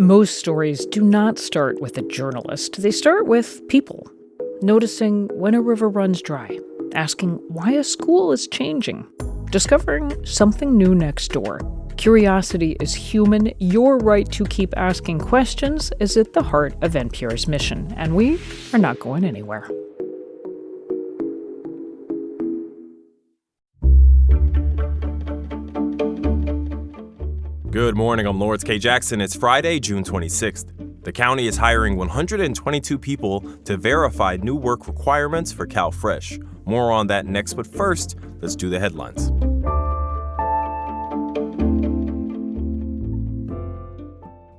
Most stories do not start with a journalist. They start with people. Noticing when a river runs dry, asking why a school is changing, discovering something new next door. Curiosity is human. Your right to keep asking questions is at the heart of NPR's mission, and we are not going anywhere. Good morning, I'm Lawrence K. Jackson. It's Friday, June 26th. The county is hiring 122 people to verify new work requirements for CalFresh. More on that next, but first, let's do the headlines.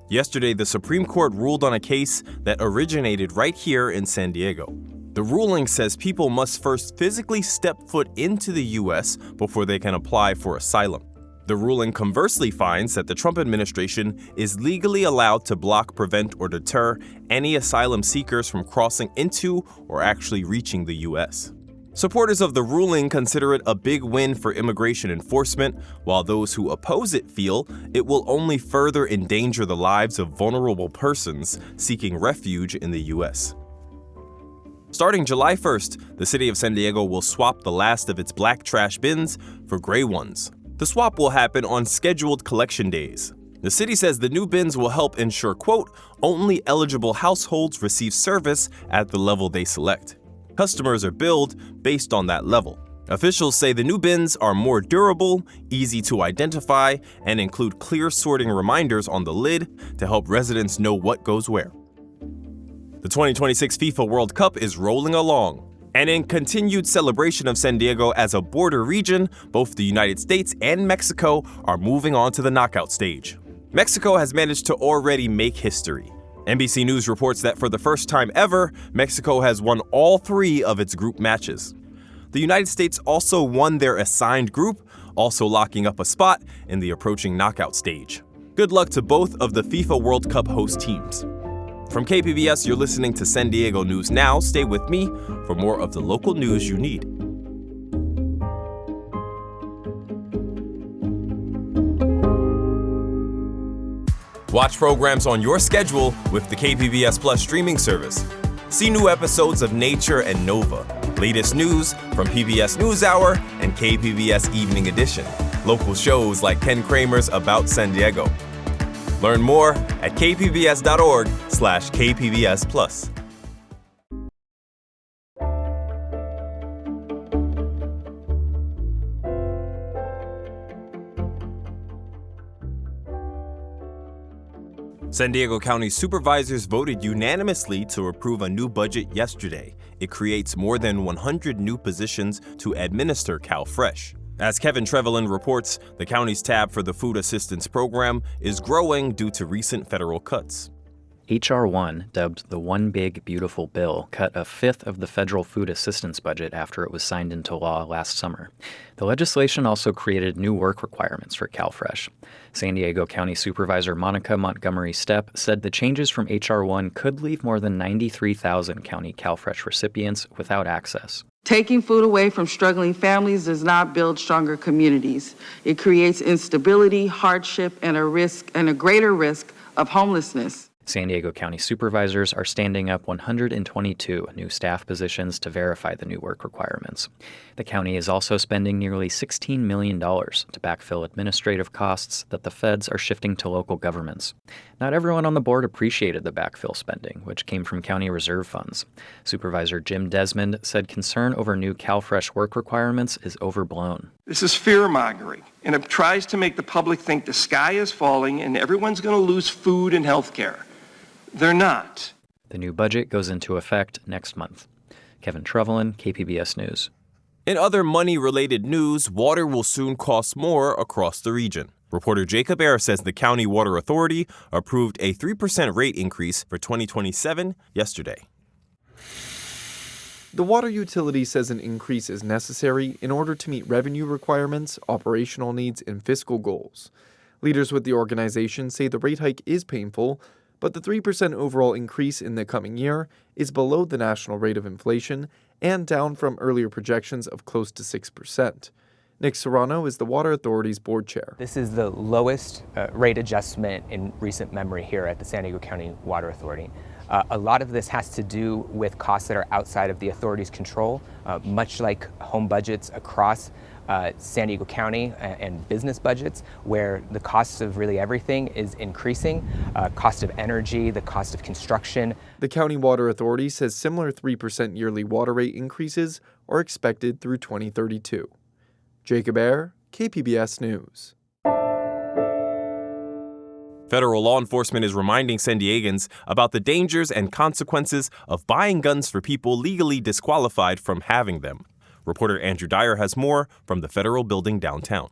Yesterday, the Supreme Court ruled on a case that originated right here in San Diego. The ruling says people must first physically step foot into the U.S. before they can apply for asylum. The ruling conversely finds that the Trump administration is legally allowed to block, prevent, or deter any asylum seekers from crossing into or actually reaching the U.S. Supporters of the ruling consider it a big win for immigration enforcement, while those who oppose it feel it will only further endanger the lives of vulnerable persons seeking refuge in the U.S. Starting July 1st, the city of San Diego will swap the last of its black trash bins for gray ones. The swap will happen on scheduled collection days. The city says the new bins will help ensure, quote, only eligible households receive service at the level they select. Customers are billed based on that level. Officials say the new bins are more durable, easy to identify, and include clear sorting reminders on the lid to help residents know what goes where. The 2026 FIFA World Cup is rolling along. And in continued celebration of San Diego as a border region, both the United States and Mexico are moving on to the knockout stage. Mexico has managed to already make history. NBC News reports that for the first time ever, Mexico has won all 3 of its group matches. The United States also won their assigned group, also locking up a spot in the approaching knockout stage. Good luck to both of the FIFA World Cup host teams. From KPBS, you're listening to San Diego News Now. Stay with me for more of the local news you need. Watch programs on your schedule with the KPBS Plus streaming service. See new episodes of Nature and Nova, latest news from PBS NewsHour and KPBS Evening Edition, local shows like Ken Kramer's About San Diego. Learn more at kpbs.org/KPBS Plus. San Diego County supervisors voted unanimously to approve a new budget yesterday. It creates more than 100 new positions to administer CalFresh. As Kevin Trevelyan reports, the county's tab for the food assistance program is growing due to recent federal cuts. H.R. 1, dubbed the One Big Beautiful Bill, cut a fifth of the federal food assistance budget after it was signed into law last summer. The legislation also created new work requirements for CalFresh. San Diego County Supervisor Monica Montgomery Stepp said the changes from H.R. 1 could leave more than 93,000 county CalFresh recipients without access. Taking food away from struggling families does not build stronger communities. It creates instability, hardship, and a greater risk of homelessness. San Diego County supervisors are standing up 122 new staff positions to verify the new work requirements. The county is also spending nearly $16 million to backfill administrative costs that the feds are shifting to local governments. Not everyone on the board appreciated the backfill spending, which came from county reserve funds. Supervisor Jim Desmond said concern over new CalFresh work requirements is overblown. This is fear-mongering, and it tries to make the public think the sky is falling and everyone's going to lose food and health care. They're not. The new budget goes into effect next month. Kevin Trevelyan, KPBS News. In other money-related news, water will soon cost more across the region. Reporter Jacob Ayre says the County Water Authority approved a 3% rate increase for 2027 yesterday. The water utility says an increase is necessary in order to meet revenue requirements, operational needs, and fiscal goals. Leaders with the organization say the rate hike is painful, but the 3% overall increase in the coming year is below the national rate of inflation and down from earlier projections of close to 6%. Nick Serrano is the Water Authority's board chair. This is the lowest rate adjustment in recent memory here at the San Diego County Water Authority. A lot of this has to do with costs that are outside of the authority's control, much like home budgets across San Diego County and business budgets, where the cost of really everything is increasing, cost of energy, the cost of construction. The County Water Authority says similar 3% yearly water rate increases are expected through 2032. Jacob Ayer, KPBS News. Federal law enforcement is reminding San Diegans about the dangers and consequences of buying guns for people legally disqualified from having them. Reporter Andrew Dyer has more from the federal building downtown.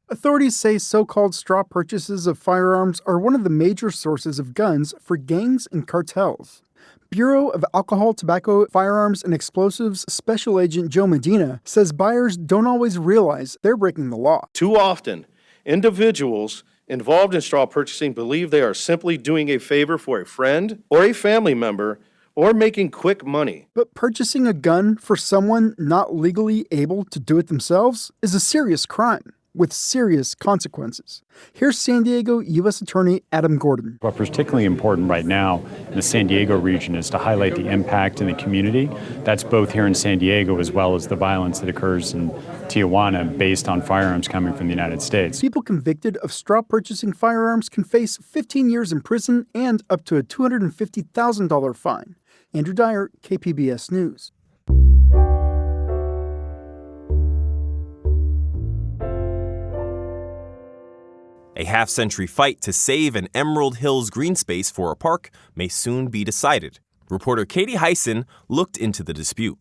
Authorities say so-called straw purchases of firearms are one of the major sources of guns for gangs and cartels. Bureau of Alcohol, Tobacco, Firearms, and Explosives Special Agent Joe Medina says buyers don't always realize they're breaking the law. Too often, individuals involved in straw purchasing believe they are simply doing a favor for a friend or a family member or making quick money. But purchasing a gun for someone not legally able to do it themselves is a serious crime with serious consequences. Here's San Diego U.S. Attorney Adam Gordon. What's particularly important right now in the San Diego region is to highlight the impact in the community. That's both here in San Diego as well as the violence that occurs in Tijuana based on firearms coming from the United States. People convicted of straw purchasing firearms can face 15 years in prison and up to a $250,000 fine. Andrew Dyer, KPBS News. A half-century fight to save an Emerald Hills green space for a park may soon be decided. Reporter Katie Hyson looked into the dispute.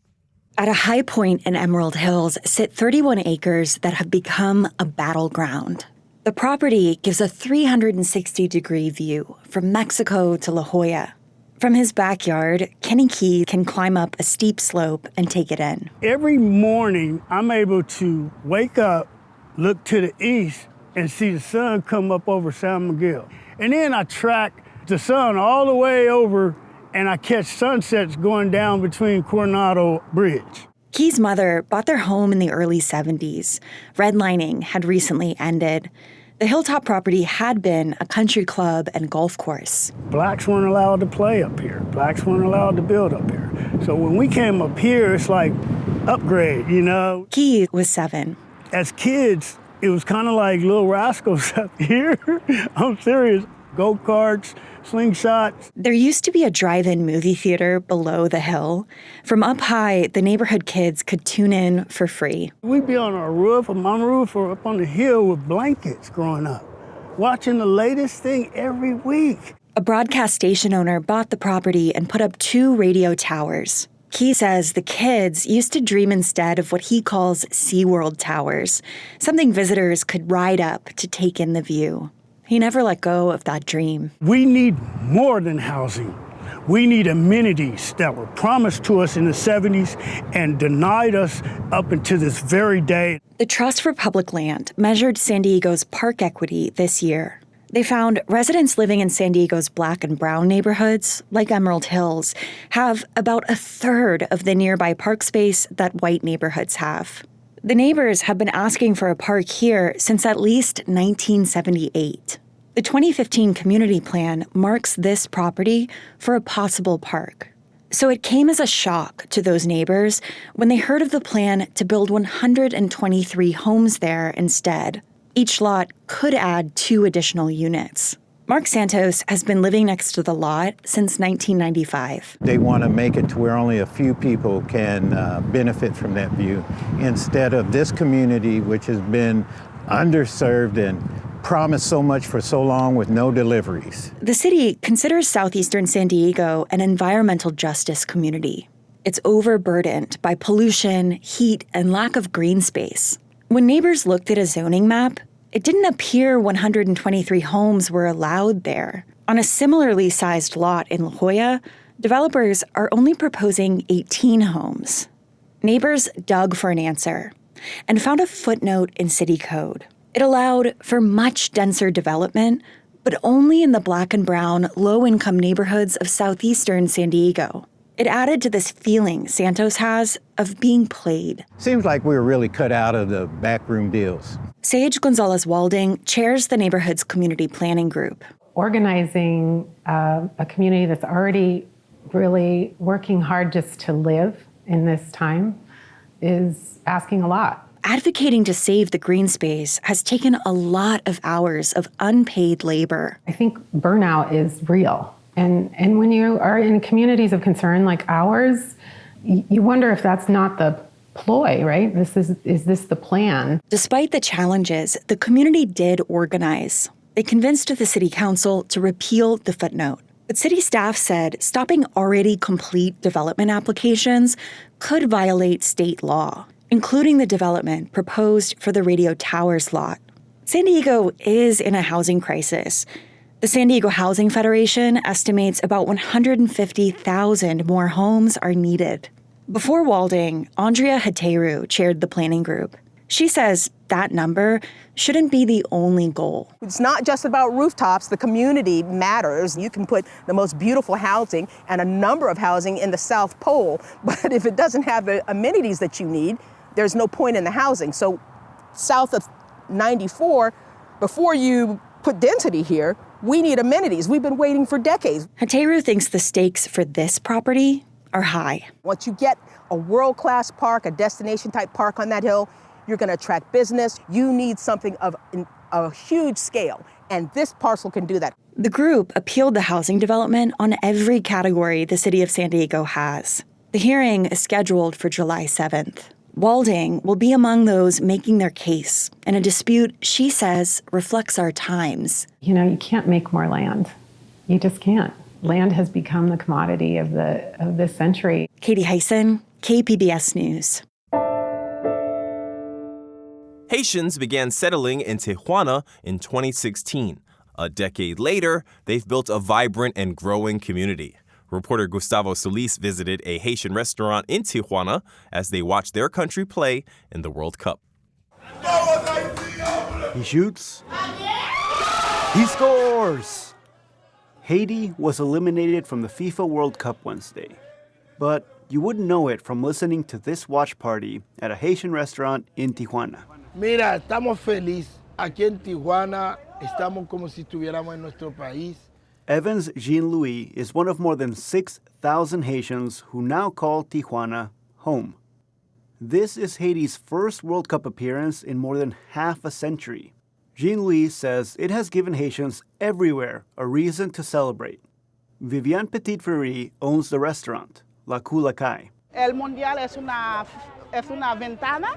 At a high point in Emerald Hills sit 31 acres that have become a battleground. The property gives a 360-degree view from Mexico to La Jolla. From his backyard, Kenny Key can climb up a steep slope and take it in. Every morning, I'm able to wake up, look to the east, and see the sun come up over San Miguel. And then I track the sun all the way over, and I catch sunsets going down between Coronado Bridge. Key's mother bought their home in the early 70s. Redlining had recently ended. The hilltop property had been a country club and golf course. Blacks weren't allowed to play up here. Blacks weren't allowed to build up here. So when we came up here, it's like upgrade, you know? Key was 7. As kids, it was kind of like Little Rascals up here. I'm serious. Go-karts, slingshots. There used to be a drive-in movie theater below the hill. From up high, the neighborhood kids could tune in for free. We'd be on our roof, or up on the hill with blankets growing up, watching the latest thing every week. A broadcast station owner bought the property and put up 2 radio towers. Key says the kids used to dream instead of what he calls SeaWorld towers, something visitors could ride up to take in the view. He never let go of that dream. We need more than housing. We need amenities that were promised to us in the 70s and denied us up until this very day. The Trust for Public Land measured San Diego's park equity this year. They found residents living in San Diego's black and brown neighborhoods, like Emerald Hills, have about a third of the nearby park space that white neighborhoods have. The neighbors have been asking for a park here since at least 1978. The 2015 community plan marks this property for a possible park. So it came as a shock to those neighbors when they heard of the plan to build 123 homes there instead. Each lot could add 2 additional units. Mark Santos has been living next to the lot since 1995. They want to make it to where only a few people can benefit from that view, instead of this community, which has been underserved and promised so much for so long with no deliveries. The city considers southeastern San Diego an environmental justice community. It's overburdened by pollution, heat, and lack of green space. When neighbors looked at a zoning map, it didn't appear 123 homes were allowed there. On a similarly sized lot in La Jolla, developers are only proposing 18 homes. Neighbors dug for an answer and found a footnote in city code. It allowed for much denser development, but only in the black and brown, low-income neighborhoods of southeastern San Diego. It added to this feeling Santos has of being played. Seems like we were really cut out of the backroom deals. Sage Gonzalez-Walding chairs the neighborhood's community planning group. Organizing a community that's already really working hard just to live in this time is asking a lot. Advocating to save the green space has taken a lot of hours of unpaid labor. I think burnout is real. And when you are in communities of concern like ours, you wonder if that's not the ploy, right? Is this the plan? Despite the challenges, the community did organize. They convinced the city council to repeal the footnote. But city staff said stopping already complete development applications could violate state law, including the development proposed for the radio towers lot. San Diego is in a housing crisis. The San Diego Housing Federation estimates about 150,000 more homes are needed. Before Walding, Andrea Hateru chaired the planning group. She says that number shouldn't be the only goal. It's not just about rooftops. The community matters. You can put the most beautiful housing and a number of housing in the South Pole, but if it doesn't have the amenities that you need, there's no point in the housing. So south of 94, before you put density here, we need amenities. We've been waiting for decades. Hateru thinks the stakes for this property are high. Once you get a world-class park, a destination-type park on that hill, you're going to attract business. You need something of a huge scale, and this parcel can do that. The group appealed the housing development on every category the city of San Diego has. The hearing is scheduled for July 7th. Walding will be among those making their case in a dispute she says reflects our times. You can't make more land. You just can't. Land has become the commodity of this century. Katie Hyson, KPBS News. Haitians began settling in Tijuana in 2016. A decade later, they've built a vibrant and growing community. Reporter Gustavo Solis visited a Haitian restaurant in Tijuana as they watched their country play in the World Cup. He shoots. He scores! Haiti was eliminated from the FIFA World Cup Wednesday. But you wouldn't know it from listening to this watch party at a Haitian restaurant in Tijuana. Mira, estamos felices. Aquí en Tijuana estamos como si estuviéramos en nuestro país. Evans Jean-Louis is one of more than 6,000 Haitians who now call Tijuana home. This is Haiti's first World Cup appearance in more than half a century. Jean-Louis says it has given Haitians everywhere a reason to celebrate. Viviane Petit-Ferry owns the restaurant, La Culacay. El Mundial es una ventana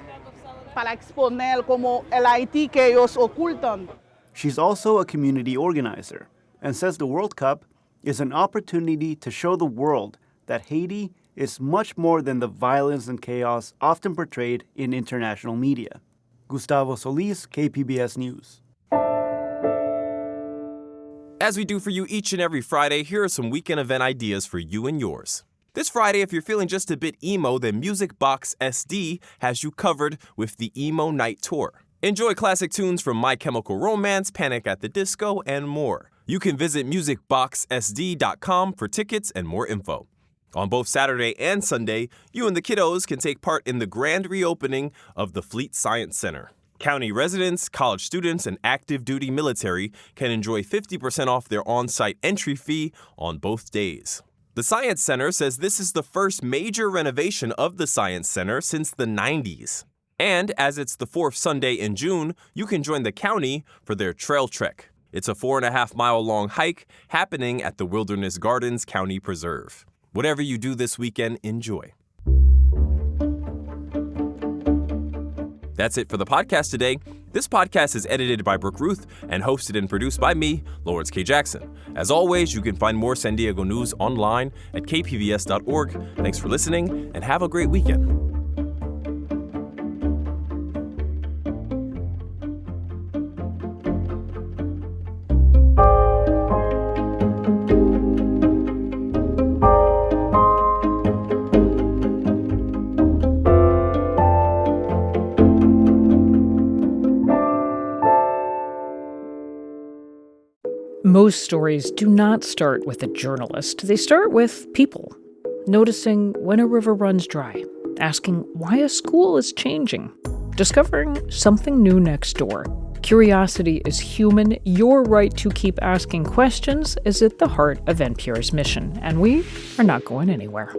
para exponer como el Haití que ellos ocultan. She's also a community organizer and says the World Cup is an opportunity to show the world that Haiti is much more than the violence and chaos often portrayed in international media. Gustavo Solis, KPBS News. As we do for you each and every Friday, here are some weekend event ideas for you and yours. This Friday, if you're feeling just a bit emo, then Music Box SD has you covered with the Emo Night Tour. Enjoy classic tunes from My Chemical Romance, Panic at the Disco, and more. You can visit musicboxsd.com for tickets and more info. On both Saturday and Sunday, you and the kiddos can take part in the grand reopening of the Fleet Science Center. County residents, college students, and active duty military can enjoy 50% off their on-site entry fee on both days. The Science Center says this is the first major renovation of the Science Center since the 90s. And as it's the fourth Sunday in June, you can join the county for their Trail Trek. It's a 4.5-mile-long hike happening at the Wilderness Gardens County Preserve. Whatever you do this weekend, enjoy. That's it for the podcast today. This podcast is edited by Brooke Ruth and hosted and produced by me, Lawrence K. Jackson. As always, you can find more San Diego news online at kpbs.org. Thanks for listening and have a great weekend. Most stories do not start with a journalist. They start with people. noticing when a river runs dry, asking why a school is changing, discovering something new next door. Curiosity is human. Your right to keep asking questions is at the heart of NPR's mission, and we are not going anywhere.